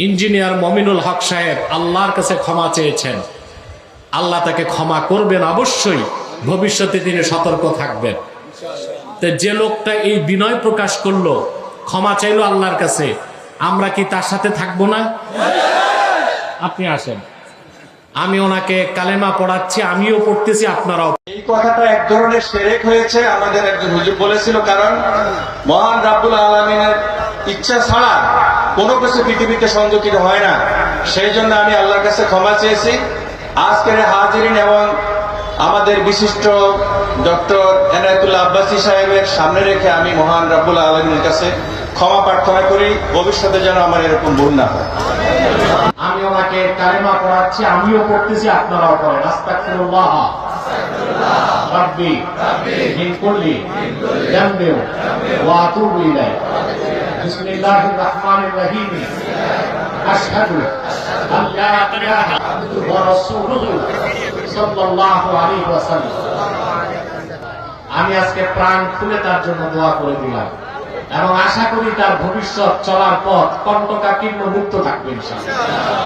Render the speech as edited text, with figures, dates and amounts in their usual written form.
Engineer Mominul Haque সাহেব আল্লাহর কাছে ক্ষমা চেয়েছেন, আল্লাহ তাকে ক্ষমা করবেন অবশ্যই, ভবিষ্যতে তিনি সতর্ক থাকবেন। তো যে লোকটা এই বিনয় প্রকাশ করলো, ক্ষমা চাইলো আল্লাহর কাছে, আমরা কি তার সাথে থাকবো না? আপনি আসেন, আমি ওনাকে কালেমা পড়াচ্ছি, আমিও পড়তেছি, আপনারাও। এই কথাটা এক ধরনের শিরক হয়েছে, আমাদের একজন হুজুর বলেছিল, কারণ মহান রাব্বুল আলামিনের ইচ্ছা ছাড়া কোনো কিছু পৃথিবীতে সংযোজিত হয় না। সেই জন্য আমি আল্লাহর কাছে ক্ষমা চেয়েছি। আজকের হাজিরিন এবং আমাদের বিশিষ্ট ডক্টর এনায়েতুল্লাহ আব্বাসী সাহেবের সামনে রেখে আমি মহান রাব্বুল আলামিনের কাছে ক্ষমা প্রার্থনা করি, ভবিষ্যতে যেন আমার এরকম ভুল না হয়। আমি ওনাকে কালেমা পড়াচ্ছি, আমিও পড়তেছি, আপনারাও পড়েন। আস্তাগফিরুল্লাহ রাব্বি মিন কুল্লি যামবিন ওয়া আতুবু ইলাইহি। বিসমিল্লাহির রহমানির রহিম। আশহাদু আল্লা ইলাহা ওয়া রাসূলুহু সাল্লাল্লাহু আলাইহি ওয়াসাল্লাম। আমি আজকে প্রাণ খুলে তার জন্য দোয়া করে দিলাম এবং আশা করি তার ভবিষ্যৎ চলার পথ কণ্টকাকীর্ণ মুক্ত থাকবে ইনশাআল্লাহ।